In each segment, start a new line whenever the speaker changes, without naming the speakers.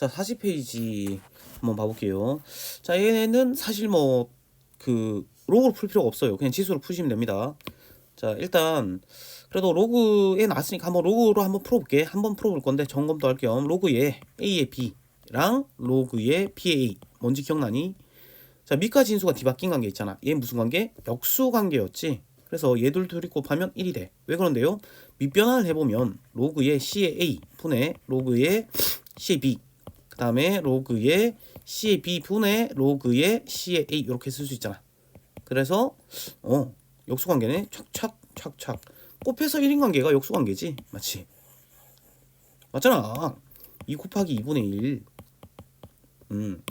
자, 40페이지 한번 봐볼게요. 자, 얘는 사실 뭐 로그로 풀 필요가 없어요. 그냥 지수로 푸시면 됩니다. 자, 일단 그래도 로그에 나왔으니까 한번 로그로 한번 풀어볼게. 한번 풀어볼 건데 점검도 할 겸 로그에 A의 B랑 로그의 B의 A 뭔지 기억나니? 자, 밑과 진수가 뒤바뀐 관계 있잖아. 얘 무슨 관계? 역수 관계였지. 그래서 얘들 둘이 곱하면 1이 돼. 왜 그런데요? 밑변환을 해보면 로그의 C의 A 분의 로그의 C의 B, 그 다음에 로그의 C의 B 분의 로그의 C의 A 이렇게 쓸 수 있잖아. 그래서 역수관계네. 착착착착 곱해서 1인 관계가 역수관계지. 맞지? 맞잖아. 2 곱하기 2분의 1.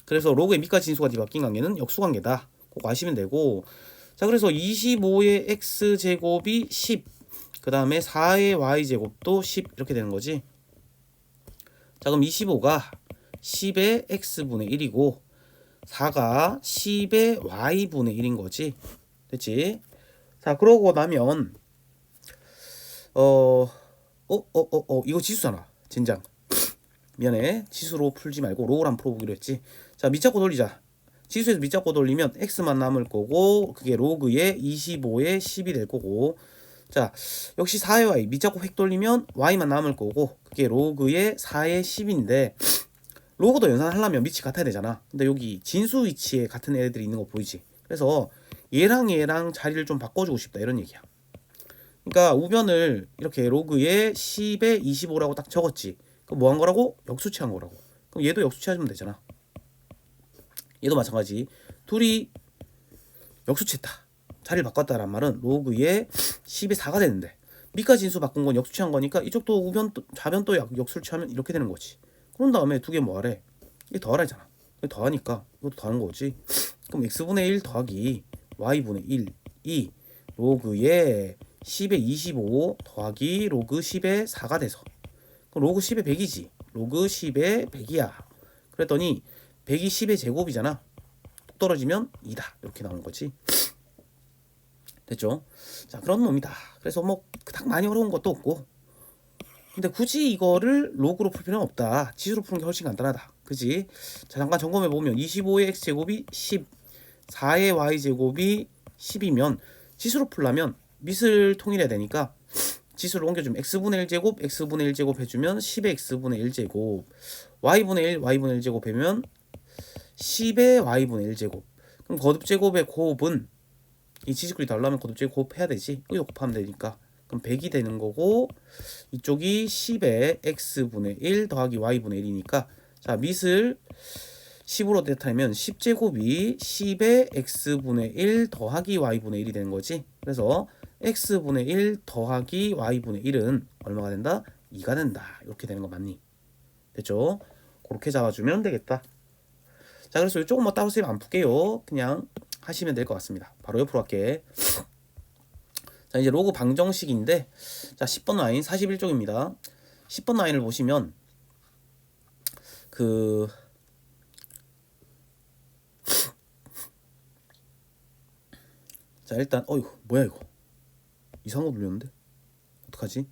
그래서 로그의 밑과 진수가 뒤바뀐 관계는 역수관계다. 꼭 아시면 되고. 자, 그래서 25의 x제곱이 10, 그 다음에 4의 y제곱도 10 이렇게 되는 거지. 자, 그럼 25가 10의 x분의 1이고 4가 10의 y분의 1인 거지. 됐지? 자, 그러고 나면 이거 지수잖아. 진장. 미안해. 지수로 풀지 말고 로우로 한번 풀어보기로 했지. 자, 밑잡고 돌리자. 지수에서 밑잡고 돌리면 x만 남을 거고 그게 로그의 25의 10이 될 거고. 자, 역시 4의 y 밑잡고 획 돌리면 y만 남을 거고 그게 로그의 4의 10인데 로그도 연산하려면 밑이 같아야 되잖아. 근데 여기 진수 위치에 같은 애들이 있는 거 보이지? 그래서 얘랑 자리를 좀 바꿔주고 싶다 이런 얘기야. 그러니까 우변을 이렇게 로그의 10에 25라고 딱 적었지. 그럼 뭐 한 거라고? 역수치한 거라고. 그럼 얘도 역수치하면 되잖아. 얘도 마찬가지. 둘이 역수치했다. 자리를 바꿨다란 말은 로그의 10의 4가 되는데 밑과 진수 바꾼 건 역수치한 거니까 이쪽도 우변 좌변 또 역수치하면 이렇게 되는 거지. 그런 다음에 두 개 뭐하래? 이게 더하라잖아. 더하니까 이것도 더하는 거지. 그럼 x분의 1 더하기 y분의 1 이 로그의 10의 25 더하기 로그 10의 4가 돼서 그럼 로그 10의 100이지. 로그 10의 100이야. 그랬더니 100이 10의 제곱이잖아. 뚝 떨어지면 2다. 이렇게 나오는 거지. 됐죠? 자, 그런 놈이다. 그래서 뭐 그닥 많이 어려운 것도 없고 근데 굳이 이거를 로그로 풀 필요는 없다. 지수로 푸는 게 훨씬 간단하다. 그지? 자, 잠깐 점검해 보면 25의 x제곱이 10, 4의 y제곱이 10이면 지수로 풀려면 밑을 통일해야 되니까 지수를 옮겨주면 x분의 1제곱, x분의 1제곱 해주면 10의 x분의 1제곱, y분의 1, y분의 1제곱 하면 10의 y분의 1제곱. 그럼 거듭제곱의 곱은 이 지식글이 달라면 거듭제곱 곱해야 되지. 이거 곱하면 되니까. 그럼 100이 되는 거고 이쪽이 10의 x분의 1 더하기 y분의 1이니까 자, 밑을 10으로 나타내면 10제곱이 10의 x분의 1 더하기 y분의 1이 되는 거지. 그래서 x분의 1 더하기 y분의 1은 얼마가 된다? 2가 된다. 이렇게 되는 거 맞니? 됐죠? 그렇게 잡아주면 되겠다. 자, 그래서 이쪽은 뭐 따로 쌤 안 풀게요. 그냥 하시면 될 것 같습니다. 바로 옆으로 할게. 자, 이제 로그 방정식인데 자, 10번 라인 41쪽입니다. 10번 라인을 보시면 자, 일단 어이구 뭐야 이거 이상한 거 눌렸는데 어떡하지?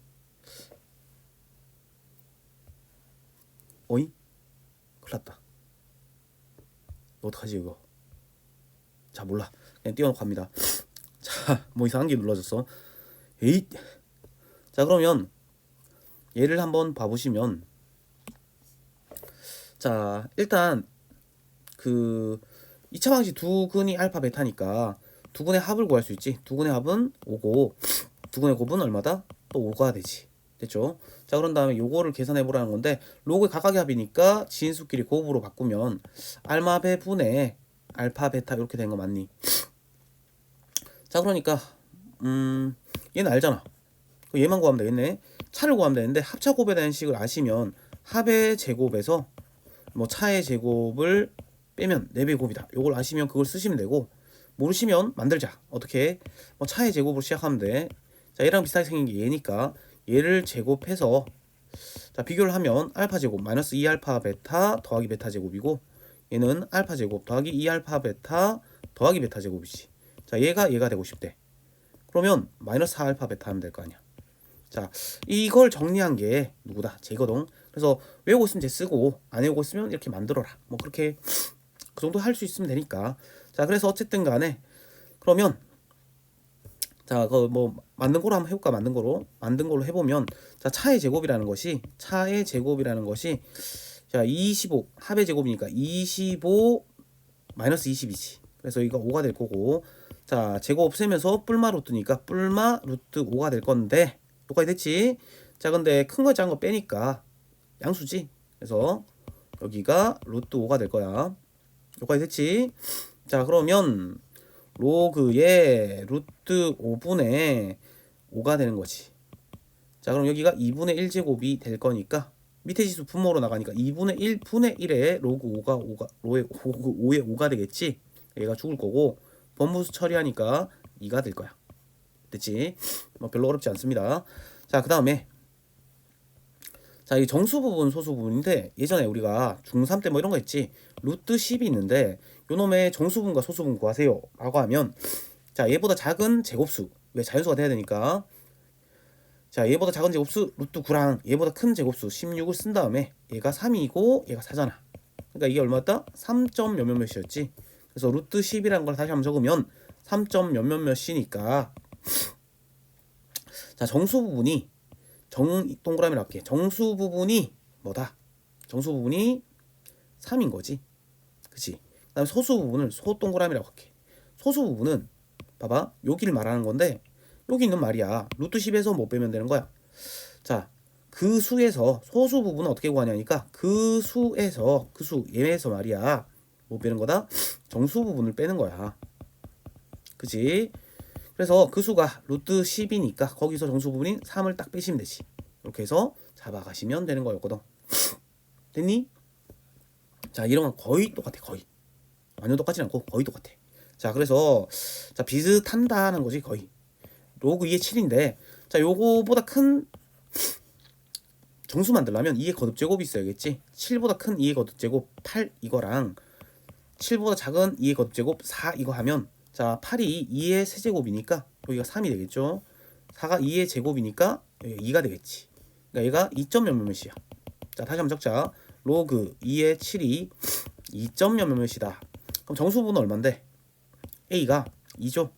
어이? 큰일났다. 어떡하지 이거? 자, 몰라. 그냥 띄워놓고 갑니다. 자, 뭐 이상한 게 눌러졌어. 에잇. 자, 그러면 얘를 한번 봐보시면 자, 일단 2차 방식 두 근이 알파 베타니까 두 근의 합을 구할 수 있지. 두 근의 합은 5고 두 근의 곱은 얼마다? 또 5가 되지. 됐죠? 자, 그런 다음에 요거를 계산해 보라는 건데 로그의 각각의 합이니까 진수끼리 곱으로 바꾸면 알마베 분의 알파 베타 이렇게 된 거 맞니? 자, 그러니까 얘는 알잖아. 얘만 구하면 되겠네. 차를 구하면 되는데 합차 곱에 대한 식을 아시면 합의 제곱에서 뭐 차의 제곱을 빼면 4배의 곱이다. 요걸 아시면 그걸 쓰시면 되고 모르시면 만들자. 어떻게? 뭐 차의 제곱으로 시작하면 돼. 자, 얘랑 비슷하게 생긴 게 얘니까 얘를 제곱해서 자, 비교를 하면 알파 제곱 마이너스 2알파 베타 더하기 베타 제곱이고 얘는 알파 제곱 더하기 2알파 베타 더하기 베타 제곱이지. 자, 얘가 되고 싶대. 그러면 마이너스 4알파 베타 하면 될 거 아니야. 자, 이걸 정리한 게 누구다? 제거동. 그래서 외우고 있으면 이제 쓰고 안 외우고 있으면 이렇게 만들어라. 뭐 그렇게 그 정도 할 수 있으면 되니까. 자, 그래서 어쨌든 간에 그러면 자, 그 뭐 만든 거로 한번 해볼까? 만든 걸로 해보면 자, 차의 제곱이라는 것이 자, 25 합의 제곱이니까 25 마이너스 20이지. 그래서 이거 5가 될 거고, 자, 제곱 없애면서 뿔마 루트니까 뿔마 루트 5가 될 건데, 여기까지 됐지? 자, 근데 큰 거 작은 거 빼니까 양수지. 그래서 여기가 루트 5가 될 거야. 여기까지 됐지? 자, 그러면 로그의 루트 5분의 5가 되는 거지. 자, 그럼 여기가 2분의 1제곱이 될 거니까 밑에 지수 분모로 나가니까 2분의 1분의 1에 로그 5가 로의 5의 5가 되겠지. 얘가 죽을 거고 번분수 처리하니까 2가 될 거야. 됐지? 뭐 별로 어렵지 않습니다. 자, 그 다음에 자, 이 정수 부분 소수 부분인데 예전에 우리가 중3 때 뭐 이런 거 했지. 루트 10이 있는데 요놈의 정수 부분과 소수 부분 구하세요 라고 하면 자, 얘보다 작은 제곱수, 왜 자연수가 돼야 되니까, 자, 얘보다 작은 제곱수 루트 9랑 얘보다 큰 제곱수 16을 쓴 다음에 얘가 3이고 얘가 4잖아. 그러니까 이게 얼마였다? 3점 몇몇몇이었지. 그래서 루트 10이라는 걸 다시 한번 적으면 3점 몇몇몇이니까 자, 정수 부분이 동그라미로 할게. 정수 부분이 뭐다? 정수 부분이 3인 거지. 그치? 그 다음에 소수 부분을 소동그라미라고 할게. 소수 부분은 봐봐, 여기를 말하는 건데 여기 있는 말이야. 루트 10에서 못 빼면 되는 거야. 자, 그 수에서 소수 부분은 어떻게 구하냐니까 그 수에서 얘에서 말이야 못 빼는 거다. 정수 부분을 빼는 거야. 그치? 그래서 그 수가 루트 10이니까 거기서 정수 부분인 3을 딱 빼시면 되지. 이렇게 해서 잡아가시면 되는 거였거든. 됐니? 자, 이런 건 거의 똑같아. 거의 완전 똑같진 않고 거의 똑같아. 자, 그래서 자, 비슷한다는 거지. 거의 로그 2의 7인데 자, 요거보다 큰 정수 만들려면 2의 거듭제곱이 있어야겠지. 7보다 큰 2의 거듭제곱 8 이거랑 7보다 작은 2의 거듭제곱 4 이거 하면 자, 8이 2의 세제곱이니까 여기가 3이 되겠죠. 4가 2의 제곱이니까 여기가 2가 되겠지. 그러니까 얘가 2점 몇몇몇이야. 자, 다시 한번 적자. 로그 2의 7이 2점 몇몇몇이다. 그럼 정수 부분은 얼만데? A가 2죠.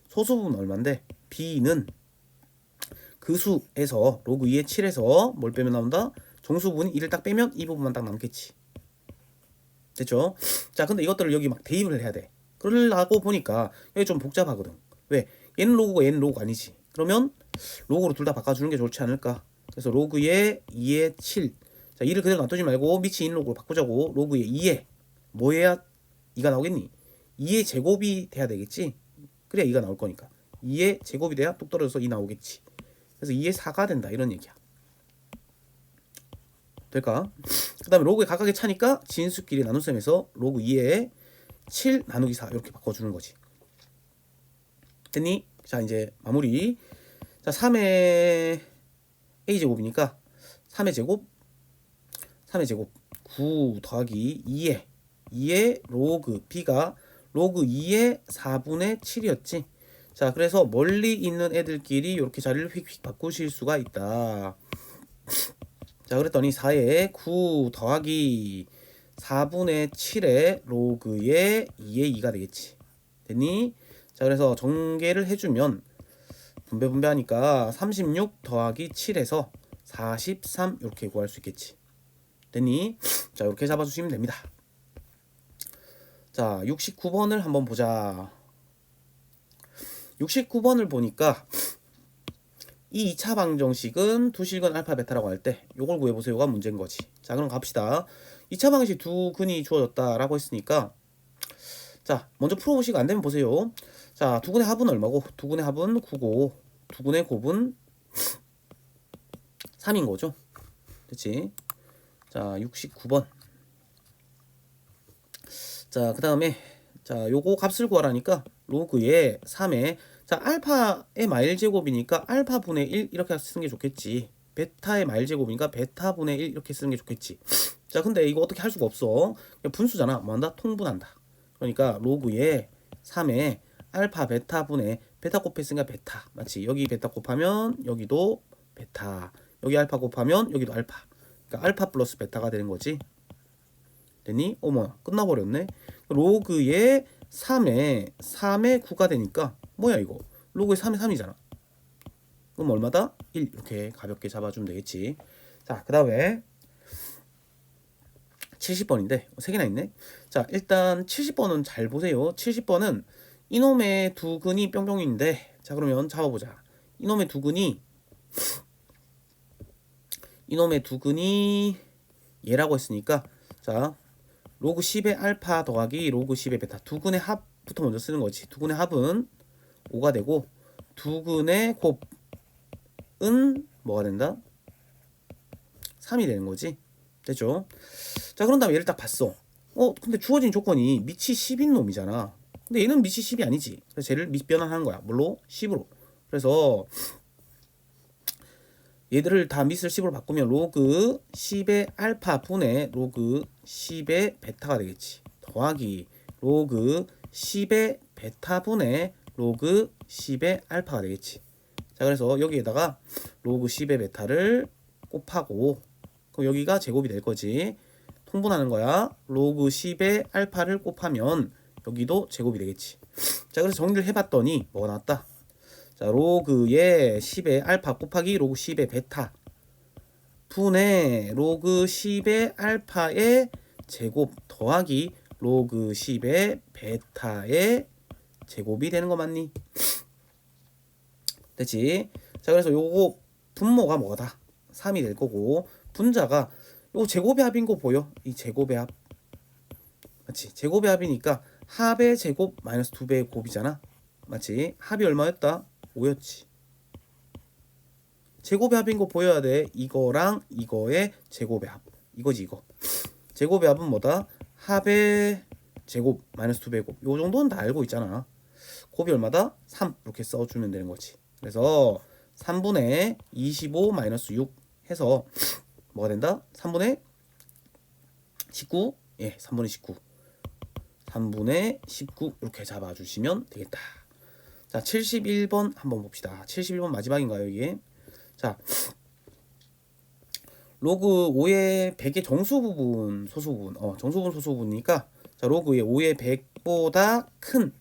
소수 부분은 얼만데? B는 그 수에서 로그 2의 7에서 뭘 빼면 나온다? 정수 부분이 2를 딱 빼면 이 부분만 딱 남겠지. 됐죠? 자, 근데 이것들을 여기 막 대입을 해야 돼. 그러려고 보니까 여기 좀 복잡하거든. 왜? 얘는 로그고 얘는 로그 아니지. 그러면 로그로 둘 다 바꿔주는 게 좋지 않을까? 그래서 로그의 2의 7. 자, 2를 그대로 놔두지 말고 밑이 있는 로그로 바꾸자고. 로그의 2에 뭐 해야 2가 나오겠니? 2의 제곱이 돼야 되겠지. 그래야 2가 나올 거니까. 2의 제곱이 돼야 뚝 떨어져서 2 나오겠지. 그래서 2의 4가 된다 이런 얘기야. 될까? 그 다음에 로그의 각각의 차니까 진수끼리 나눗셈에서 로그 2의 7 나누기 4 이렇게 바꿔주는 거지. 됐니? 자, 이제 마무리. 자, 3의 a제곱이니까 3의 제곱 9 더하기 2의 로그 b가 로그 2의 4분의 7이었지. 자, 그래서 멀리 있는 애들끼리 이렇게 자리를 휙휙 바꾸실 수가 있다. 자, 그랬더니 4의 9 더하기 4분의 7의 로그의 2의 2가 되겠지. 됐니? 자, 그래서 전개를 해주면 분배하니까 36 더하기 7에서 43 이렇게 구할 수 있겠지. 됐니? 자, 이렇게 잡아주시면 됩니다. 자, 69번을 한번 보자. 69번을 보니까 이 2차 방정식은 두실근 알파 베타라고 할 때 요걸 구해보세요가 문제인 거지. 자, 그럼 갑시다. 2차 방정식 두 근이 주어졌다라고 했으니까 자, 먼저 풀어보시고 안되면 보세요. 자, 두 근의 합은 얼마고? 두 근의 합은 9고 두 근의 곱은 3인 거죠. 그치? 자, 69번. 자, 그 다음에 자, 요거 값을 구하라니까 로그의 3에 자, 알파의 마일제곱이니까 알파분의 1 이렇게 쓰는 게 좋겠지. 베타의 마일제곱이니까 베타분의 1 이렇게 쓰는 게 좋겠지. 자, 근데 이거 어떻게 할 수가 없어. 그냥 분수잖아. 뭐한다? 통분한다. 그러니까 로그의 3에 알파 베타분의 베타 곱했으니까 베타. 맞지? 여기 베타 곱하면 여기도 베타. 여기 알파 곱하면 여기도 알파. 그러니까 그러니까 알파 플러스 베타가 되는 거지. 됐니? 어머야 끝나버렸네. 로그의 3에 9가 되니까 뭐야 이거? 로그의 3에 3이잖아. 그럼 얼마다? 1 이렇게 가볍게 잡아주면 되겠지. 자, 그 다음에 70번인데 3개나 있네. 자, 일단 70번은 잘 보세요. 70번은 이놈의 두근이 뿅뿅인데, 자 그러면 잡아보자. 이놈의 두근이 얘라고 했으니까, 자 로그 10의 알파 더하기 로그 10의 베타, 두근의 합부터 먼저 쓰는 거지. 두근의 합은 5가 되고, 두근의 곱은 뭐가 된다? 3이 되는 거지. 됐죠? 자, 그런 다음에 얘를 딱 봤어. 근데 주어진 조건이 밑이 10인 놈이잖아. 근데 얘는 밑이 10이 아니지. 그래서 쟤를 밑 변환하는 거야. 뭘로? 10으로. 그래서 얘들을 다 밑을 10으로 바꾸면 로그 10의 알파 분의 로그 10의 베타가 되겠지. 더하기 로그 10의 베타 분의 로그 10의 알파가 되겠지. 자, 그래서 여기에다가 로그 10의 베타를 곱하고, 그럼 여기가 제곱이 될 거지. 통분하는 거야. 로그 10의 알파를 곱하면 여기도 제곱이 되겠지. 자, 그래서 정리를 해봤더니 뭐가 나왔다? 자, 로그의 10의 알파 곱하기 로그 10의 베타 분의 로그 10의 알파의 제곱 더하기 로그 10의 베타의 제곱이 되는 거 맞니? 됐지? 자, 그래서 요거 분모가 뭐다? 3이 될 거고, 분자가 요거 제곱의 합인 거 보여? 이 제곱의 합 맞지? 제곱의 합이니까 합의 제곱 마이너스 2배의 곱이잖아. 맞지? 합이 얼마였다? 5였지. 제곱의 합인 거 보여야 돼. 이거랑 이거의 제곱의 합. 이거지 이거. 제곱의 합은 뭐다? 합의 제곱 마이너스 2배의 곱. 요 정도는 다 알고 있잖아. 곱이 얼마다? 3 이렇게 써주면 되는 거지. 그래서 3분의 25 마이너스 6 해서 뭐가 된다? 3분의 19? 예, 3분의 19. 3분의 19 이렇게 잡아주시면 되겠다. 자, 71번 한번 봅시다. 71번 마지막인가요, 이게? 자, 로그 5의 100의 정수 부분, 소수 부분. 정수 부분, 소수 부분이니까, 자, 로그의 5의 100보다 큰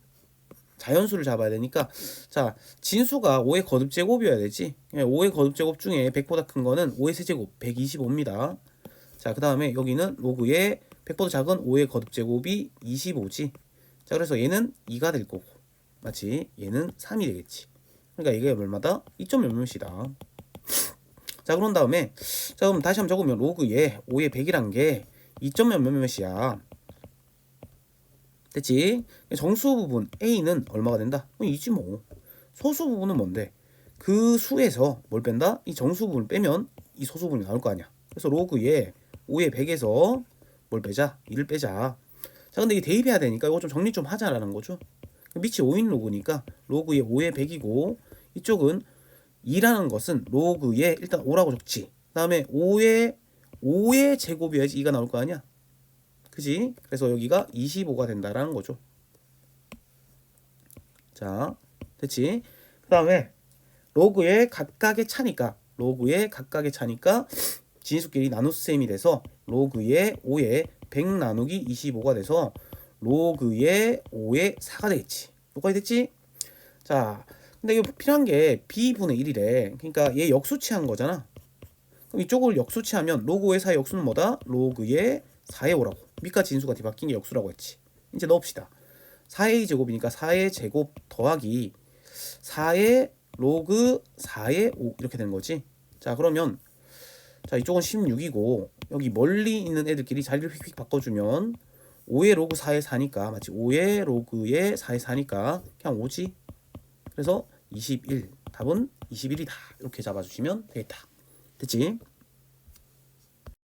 자연수를 잡아야 되니까, 자, 진수가 5의 거듭제곱이어야 되지. 5의 거듭제곱 중에 100보다 큰 거는 5의 세제곱 125입니다. 자, 그 다음에 여기는 로그의 100보다 작은 5의 거듭제곱이 25지. 자, 그래서 얘는 2가 될 거고, 맞지? 얘는 3이 되겠지. 그러니까 이게 얼마다? 2점 몇몇이다. 자, 그런 다음에, 자, 그럼 다시 한번 적으면 로그의 5의 100이란 게 2점 몇몇이야. 됐지? 정수 부분 A는 얼마가 된다? 2지 뭐. 소수 부분은 뭔데? 그 수에서 뭘 뺀다? 이 정수 부분을 빼면 이 소수 부분이 나올 거 아니야. 그래서 로그의 5의 100에서 뭘 빼자? 2를 빼자. 자, 근데 이게 대입해야 되니까 이거 좀 정리 좀 하자라는 거죠. 밑이 5인 로그니까 로그의 5의 100이고, 이쪽은 2라는 것은 로그의 일단 5라고 적지. 그 다음에 5의 제곱이어야지 2가 나올 거 아니야. 그지? 그래서 여기가 25가 된다라는 거죠. 자, 됐지? 그 다음에 로그의 각각의 차니까 진수끼리 나눗셈이 돼서 로그의 5의 100 나누기 25가 돼서 로그의 5의 4가 되겠지. 여기까지 됐지? 자, 근데 이거 필요한 게 b분의 1이래. 그러니까 얘 역수치한 거잖아. 그럼 이쪽을 역수치하면 로그 5의 4의 역수는 뭐다? 로그의 4의 5라고. 밑과 진수가 뒤바뀐 게 역수라고 했지. 이제 넣읍시다. 4의 제곱이니까 4의 제곱 더하기 4의 로그 4의 5 이렇게 되는 거지. 자, 그러면 자, 이쪽은 16이고 여기 멀리 있는 애들끼리 자리를 휙휙 바꿔주면 5의 로그 4의 4니까, 맞지? 5의 로그의 4의 4니까 그냥 5지. 그래서 21. 답은 21이다. 이렇게 잡아주시면 되겠다. 됐지?